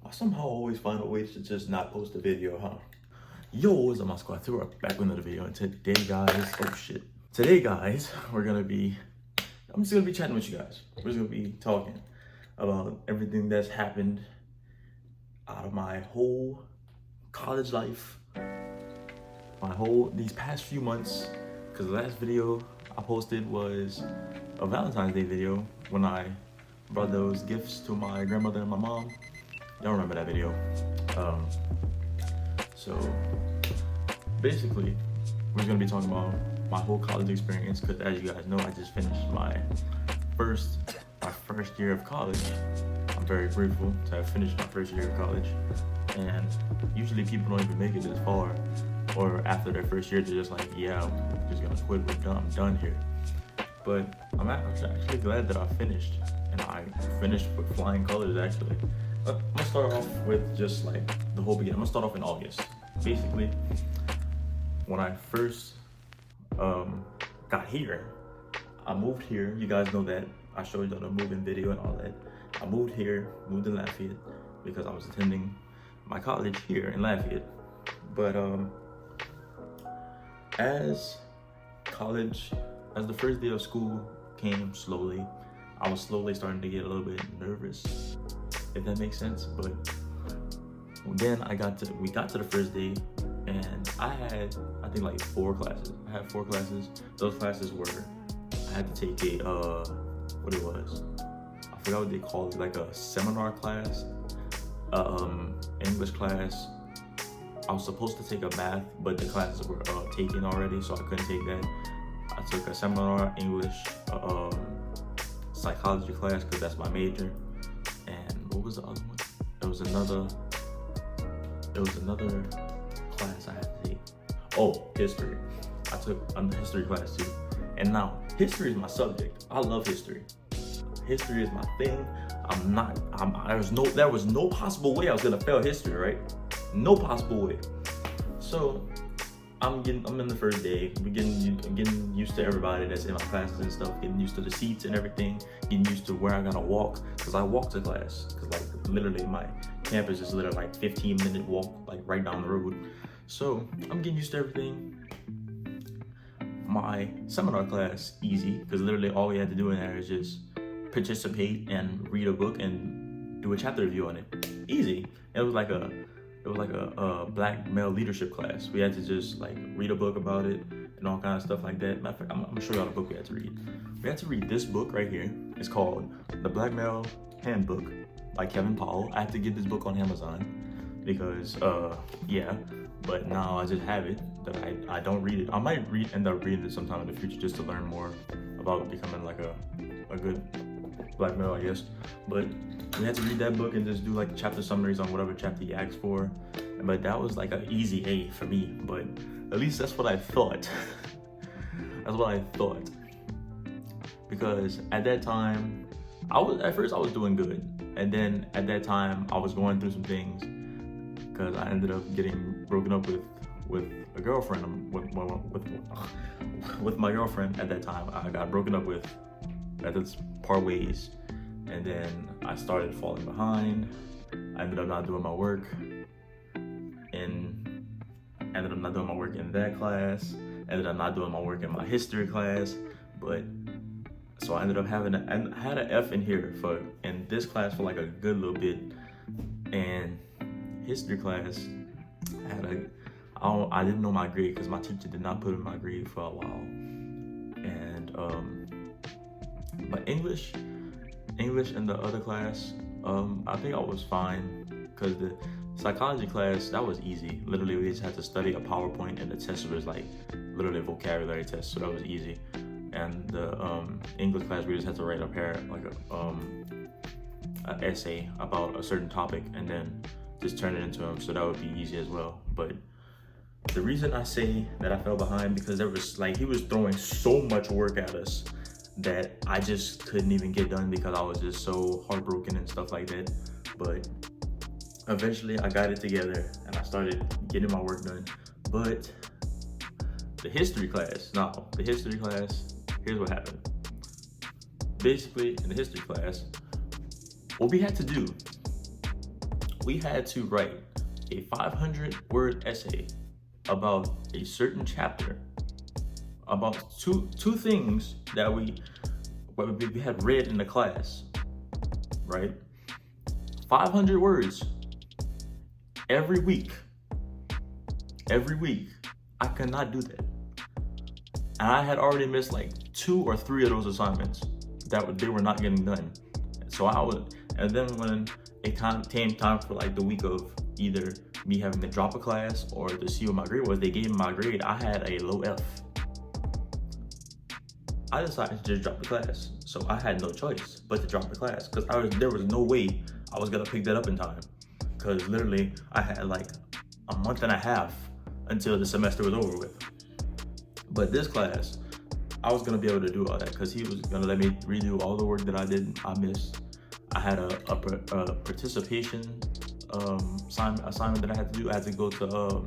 I somehow always find a way to just not post a video, huh? Yo, what's up, my squad? We're back with another video, and today, guys, oh shit. Today, guys, I'm just gonna be chatting with you guys. We're just gonna be talking about everything that's happened out of my whole college life, these past few months, because the last video I posted was a Valentine's Day video when I brought those gifts to my grandmother and my mom. Y'all remember that video. So basically, we're gonna be talking about my whole college experience, because as you guys know, I just finished my first year of college. I'm very grateful to have finished my first year of college, and usually people don't even make it this far, or after their first year they're just like, yeah, I'm just gonna quit, I'm done here. But I'm actually glad that I finished, and I finished with flying colors actually. I'm gonna start off with just like the whole beginning. I'm gonna start off in August. Basically, when I first got here, I moved here. You guys know that. I showed you the moving video and all that. I moved here, moved to Lafayette, because I was attending my college here in Lafayette. But as the first day of school came slowly, I was slowly starting to get a little bit nervous, if that makes sense. But then we got to the first day, and I had, I think, like 4 classes. I had 4 classes. Those classes were, I had to take a, what it was, I forgot what they called it, like a seminar class, English class. I was supposed to take a math, but the classes were taken already, so I couldn't take that. I took a seminar, English, psychology class, because that's my major. And what was the other one? There was another class I had to take. Oh, history. I took a history class too. And now, history is my subject. I love history. History is my thing. There was no possible way I was gonna fail history, right? No possible way. So I'm in the first day. I'm getting used to everybody that's in my classes and stuff. Getting used to the seats and everything. Getting used to where I gotta walk, because I walk to class. Because like literally my campus is literally like 15-minute walk, like right down the road. So I'm getting used to everything. My seminar class, easy, because literally all we had to do in there is just participate and read a book and do a chapter review on it. Easy. It was like a black male leadership class. We had to just like read a book about it and all kind of stuff like that. Matter of fact, I'm gonna show y'all the book we had to read. We had to read this book right here. It's called The Black Male Handbook by Kevin Powell. I had to get this book on Amazon because yeah, but now I just have it that I don't read it. I might end up reading it sometime in the future just to learn more about becoming like a good black male, I guess. But we had to read that book and just do like chapter summaries on whatever chapter he asked for. But that was like an easy A for me, but at least that's what I thought. That's what I thought. Because at that time, at first I was doing good. And then at that time, I was going through some things, because I ended up getting broken up with a girlfriend, with my girlfriend at that time. I got broken up with at this part ways, and then I started falling behind. I ended up not doing my work, and ended up not doing my work in that class. Ended up not doing my work in my history class, but so I ended up having I had an F in this class for like a good little bit, and history class I didn't know my grade because my teacher did not put in my grade for a while, and but English in the other class, I think I was fine, because the psychology class, that was easy. Literally, we just had to study a PowerPoint, and the test was like literally a vocabulary test, so that was easy. And the English class, we just had to write up here like an essay about a certain topic, and then just turn it into them, so that would be easy as well. But the reason I say that I fell behind, because there was like, he was throwing so much work at us that I just couldn't even get done, because I was just so heartbroken and stuff like that. But eventually I got it together and I started getting my work done. But the history class, here's what happened. Basically, in the history class, what we had to do we had to write a 500-word essay about a certain chapter, about two things that we had read in the class, right? 500 words every week. Every week. I could not do that. And I had already missed like 2 or 3 of those assignments that they were not getting done. So and then when it came time for like the week of either me having to drop a class or to see what my grade was, they gave me my grade. I had a low F. I decided to just drop the class. So I had no choice but to drop the class because there was no way I was gonna pick that up in time. Because literally I had like a month and a half until the semester was over with. But this class, I was gonna be able to do all that because he was gonna let me redo all the work that I missed. I had a participation assignment that I had to do. I had to go to a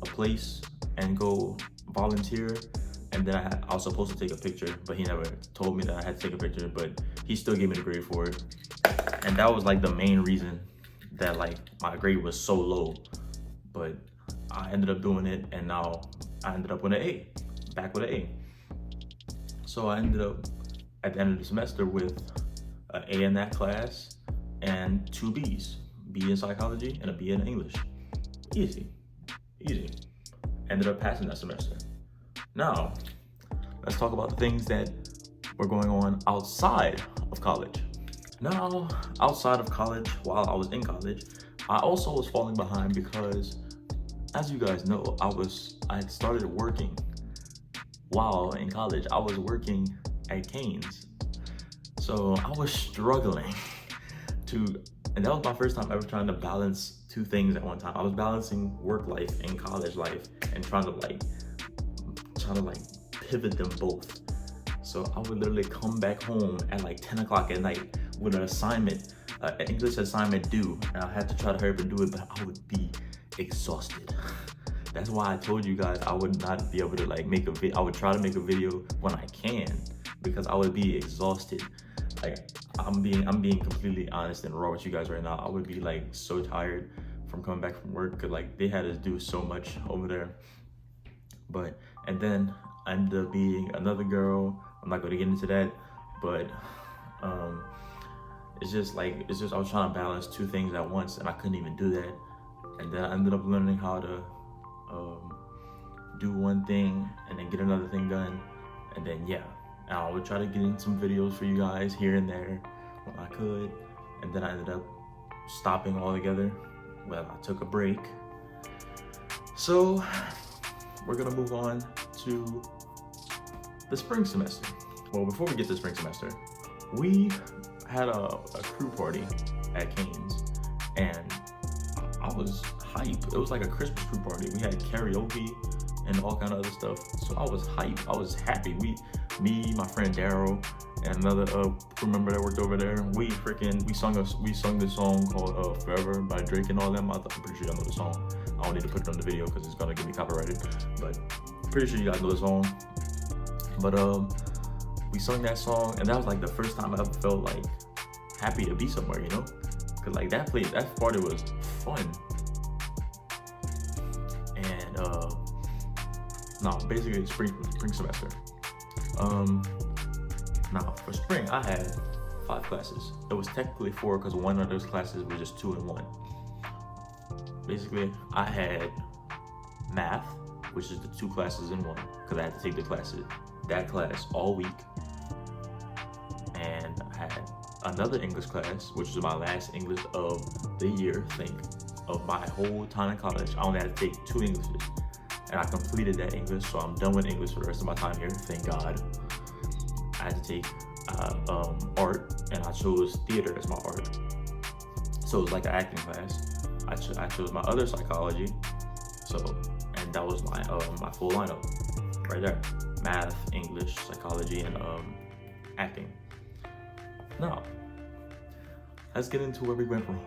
place and go volunteer, and then I was supposed to take a picture, but he never told me that I had to take a picture, but he still gave me the grade for it. And that was like the main reason that like my grade was so low, but I ended up doing it, and now I ended up with an A, back with an A. So I ended up at the end of the semester with an A in that class and 2 Bs, B in psychology and a B in English. Easy. Ended up passing that semester. Now, let's talk about the things that were going on outside of college. Now, outside of college, while I was in college, I also was falling behind because, as you guys know, I had started working while in college. I was working at Canes. So I was struggling and that was my first time ever trying to balance 2 things at one time. I was balancing work life and college life and trying to pivot them both. So I would literally come back home at like 10 o'clock at night with an assignment, an English assignment due, and I had to try to hurry up and do it, but I would be exhausted. That's why I told you guys I would not be able to like make a video. I would try to make a video when I can because I would be exhausted. Like I'm being completely honest and raw with you guys right now. I would be like so tired from coming back from work because like they had us do so much over there. And then I ended up being another girl. I'm not going to get into that, but it's just I was trying to balance 2 things at once, and I couldn't even do that. And then I ended up learning how to do one thing and then get another thing done, and then I would try to get in some videos for you guys here and there when I could, and then I ended up stopping altogether. Well, I took a break. So we're gonna move on to the spring semester. Well, before we get to the spring semester, we had a crew party at Canes, and I was hype. It was like a Christmas crew party. We had karaoke and all kind of other stuff. So I was hype. I was happy. Me, my friend Daryl, and another crew member that worked over there, we sung this song called "Forever" by Drake and all them. I'm pretty sure y'all know the song. I don't need to put it on the video because it's gonna get me copyrighted, but pretty sure you guys know the song. But we sung that song, and that was like the first time I ever felt like happy to be somewhere, you know? Cause like that party was fun. And basically spring semester. Now for spring I had 5 classes. It was technically 4 because one of those classes was just 2 in 1. Basically I had math, which is the 2 classes in 1, because I had to take that class all week. And I had another English class, which was my last English of the year, of my whole time in college. I only had to take 2 Englishes, and I completed that English, so I'm done with English for the rest of my time here, thank God. I had to take art, and I chose theater as my art. So it was like an acting class. I chose my other psychology, and that was my full lineup right there: math, English, psychology, and acting. Now, let's get into where we went wrong.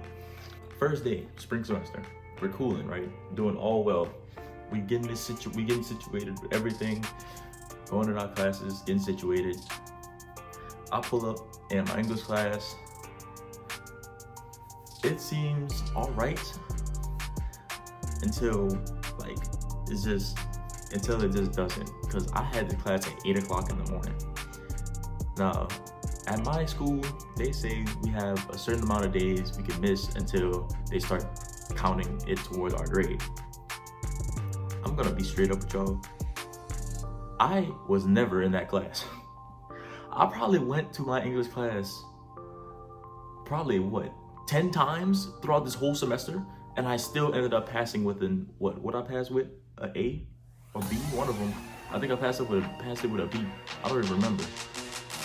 First day, spring semester. We're cooling, right? Doing all well. We getting situated with everything, going to our classes, getting situated. I pull up in my English class. it seems all right until like it's just until it just doesn't. Because I had the class at 8 o'clock in the morning. Now, at my school, they say we have a certain amount of days we can miss until they start counting it towards our grade. I'm gonna be straight up with y'all. I was never in that class. I probably went to my English class probably 10 times throughout this whole semester, and I still ended up passing with what I passed with? A A or B? One of them. I think I passed it with a B. I don't even remember.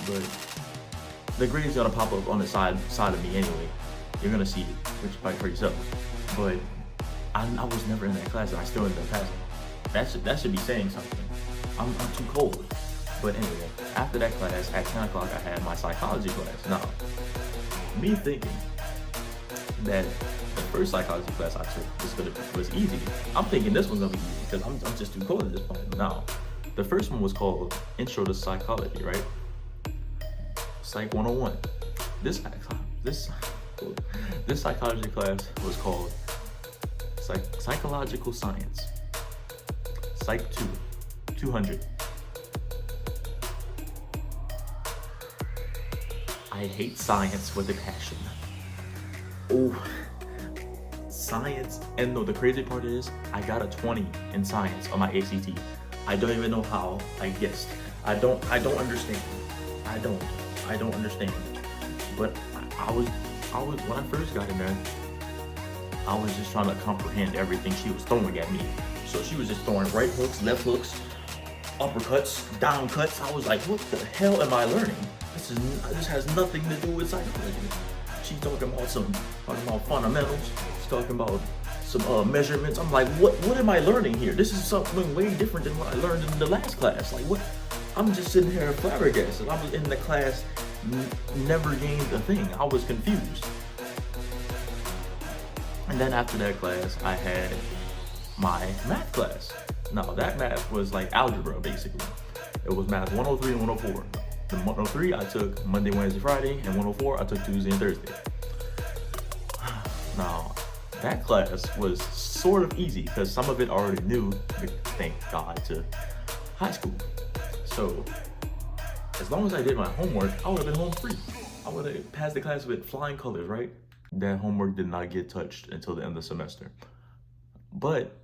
But the grade's gonna pop up on the side of me anyway. You're gonna see it, which you probably for yourself. But I was never in that class, and I still ended up passing. That should be saying something. I'm too cold. But anyway, after that class, at 10 o'clock, I had my psychology class. Now, me thinking that the first psychology class I took was easy. I'm thinking this one's gonna be easy because I'm just too cold at this point. Now, the first one was called Intro to Psychology, right? Psych 101. This psychology class was called Psychological Science. Psych 200. I hate science with a passion. Oh, science. And no, the crazy part is I got a 20 in science on my ACT. I don't even know how I guessed. I don't understand. I don't understand. But I was when I first got in there, I was just trying to comprehend everything she was throwing at me. So she was just throwing right hooks, left hooks, uppercuts, down cuts. I was like, what the hell am I learning? This has nothing to do with psychology. She's talking about fundamentals. She's talking about some measurements. I'm like, what am I learning here? This is something way different than what I learned in the last class. Like, what? I'm just sitting here flabbergasted. I was in the class, never gained a thing. I was confused. And then after that class, I had my math class. Now, that math was like algebra, basically. It was math 103 and 104. The 103 I took Monday, Wednesday, Friday, and 104 I took Tuesday and Thursday. Now, that class was sort of easy because some of it I already knew, thank God, to high school. So, as long as I did my homework, I would have been home free. I would have passed the class with flying colors, right? That homework did not get touched until the end of the semester. But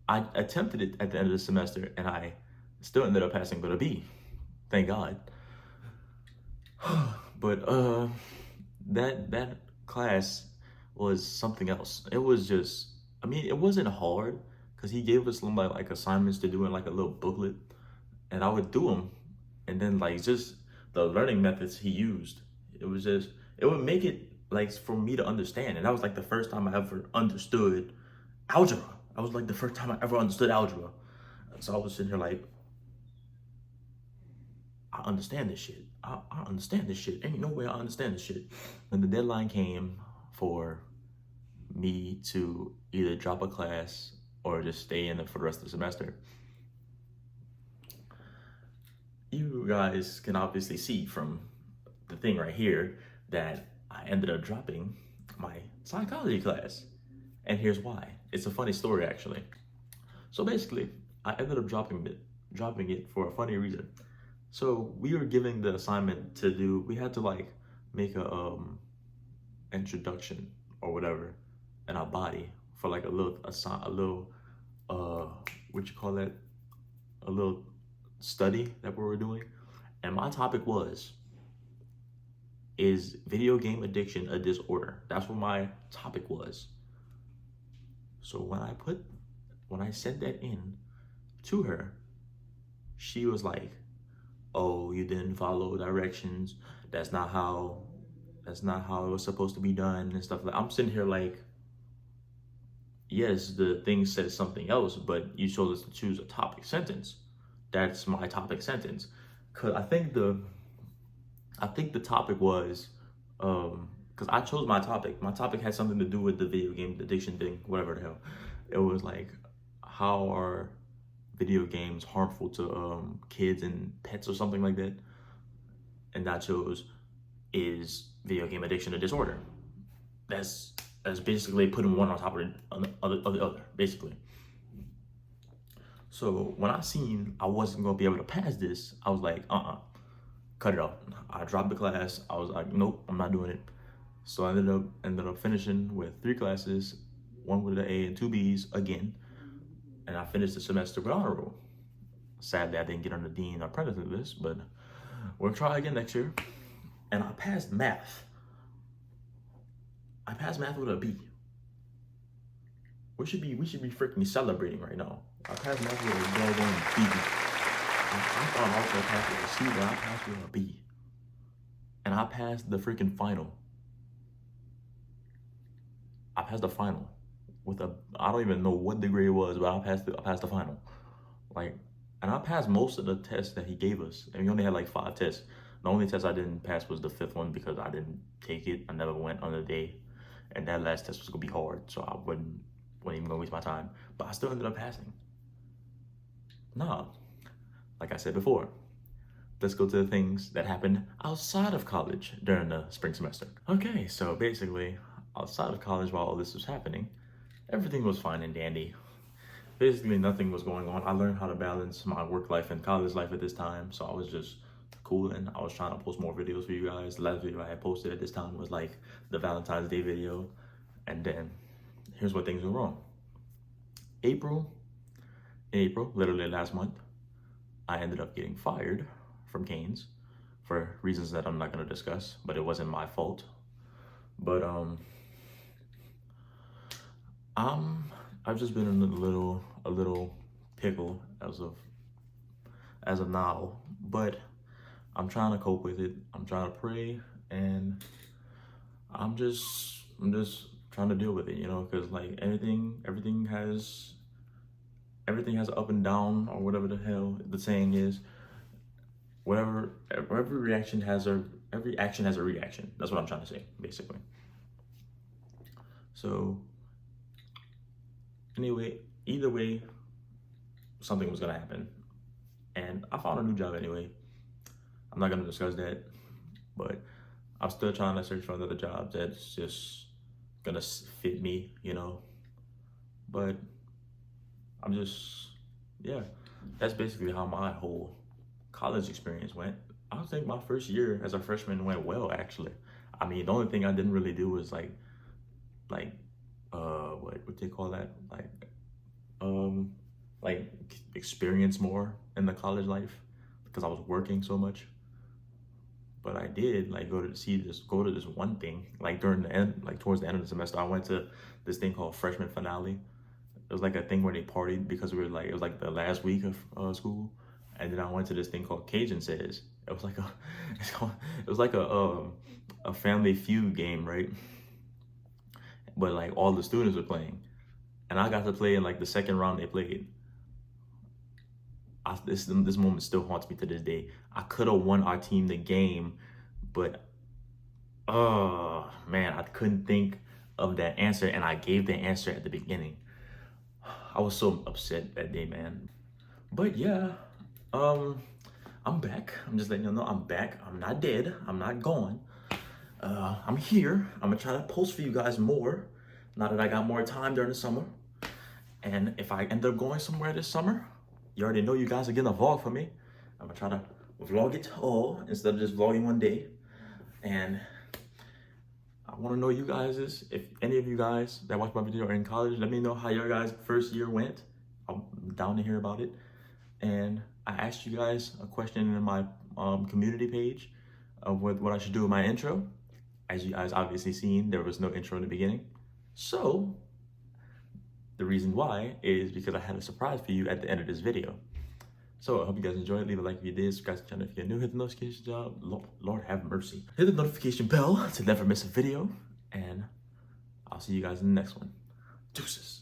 I attempted it at the end of the semester, and I still ended up passing with a B. Thank God. But that class was something else. It was just, I mean, it wasn't hard because he gave us like assignments to do in like a little booklet, and I would do them, and then like just the learning methods he used, it would make it like for me to understand. And that was like the first time I ever understood algebra. That was like the first time I ever understood algebra. So I was sitting here like, I understand this shit. I understand this shit. Ain't no way I understand this shit. When the deadline came for me to either drop a class or just stay in it for the rest of the semester, you guys can obviously see from the thing right here that I ended up dropping my psychology class. And here's why. It's a funny story, actually. So basically, I ended up dropping it for a funny reason. So we were given the assignment to do, we had to like make a introduction or whatever in our body for like a little study that we were doing. And my topic was, is video game addiction a disorder? That's what my topic was. So when I sent that in to her, she was like, oh, you didn't follow directions. That's not how it was supposed to be done and stuff like that. I'm sitting here like, yes, the thing says something else, but you chose to choose a topic sentence. That's my topic sentence. Cause I think the topic was, cause I chose my topic. My topic had something to do with the video game addiction thing, whatever the hell. It was like, how are video games harmful to kids and pets or something like that? And I chose, is video game addiction a disorder? that's basically putting one on top of the other, basically. So when I seen I wasn't gonna be able to pass this, I was like, cut it out. I dropped the class. I was like, nope, I'm not doing it. So I ended up finishing with 3 classes, 1 with an A and 2 B's again, and I finished the semester with honor roll. Sadly, I didn't get on the dean or president list, but we'll try again next year. And I passed math. I passed math with a B. We should be freaking celebrating right now. I passed math with a doggone B. I thought I was gonna pass with a C, but I passed with a B. And I passed the freaking final. I passed the final with a, I don't even know what the grade was, but I passed the final. Like, and I passed most of the tests that he gave us. And we only had like 5 tests. The only test I didn't pass was the 5th one because I didn't take it. I never went on the day. And that last test was gonna be hard, so I wasn't even gonna waste my time. But I still ended up passing. Nah, like I said before, let's go to the things that happened outside of college during the spring semester. Okay, so basically, outside of college while all this was happening, everything was fine and dandy. Basically, nothing was going on. I learned how to balance my work life and college life at this time, so I was just cool, and I was trying to post more videos for you guys. The last video I had posted at this time was like the Valentine's Day video, and then here's where things were wrong. In April, literally last month, I ended up getting fired from Canes for reasons that I'm not gonna discuss, but it wasn't my fault. But I've just been in a little pickle as of now, but I'm trying to cope with it. I'm trying to pray, and I'm just trying to deal with it, you know, because like everything has up and down, or whatever the hell the saying is. Every action has a reaction. That's what I'm trying to say, basically. So anyway, either way, something was gonna happen, and I found a new job anyway. I'm not gonna discuss that, but I'm still trying to search for another job that's just gonna fit me, you know. But I'm just, yeah, that's basically how my whole college experience went. I think my first year as a freshman went well, actually. I mean, the only thing I didn't really do was like what they call that, like experience more in the college life because I was working so much. But I did like go to this one thing, like during the end, like towards the end of the semester, I went to this thing called freshman finale. It was like a thing where they partied because it was like the last week of school. And then I went to this thing called Cajun Says. It was like a Family Feud game, right? But like all the students were playing, and I got to play in like the second round they played. This moment still haunts me to this day. I could have won our team the game, but man, I couldn't think of that answer, and I gave the answer at the beginning. I was so upset that day, man. But yeah, I'm back. I'm just letting you know I'm back. I'm not dead. I'm not gone. I'm here. I'm gonna try to post for you guys more now that I got more time during the summer. And if I end up going somewhere this summer, you already know you guys are getting a vlog from me. I'm gonna try to vlog it all instead of just vlogging one day. And I want to know you guys if any of you guys that watch my video are in college, let me know how your guys' first year went. I'm down to hear about it. And I asked you guys a question in my community page of what I should do with my intro. As you guys obviously seen, there was no intro in the beginning. So the reason why is because I had a surprise for you at the end of this video. So I hope you guys enjoyed. Leave a like if you did. Subscribe to the channel if you're new. Hit the notification bell. Lord have mercy. Hit the notification bell to never miss a video. And I'll see you guys in the next one. Deuces.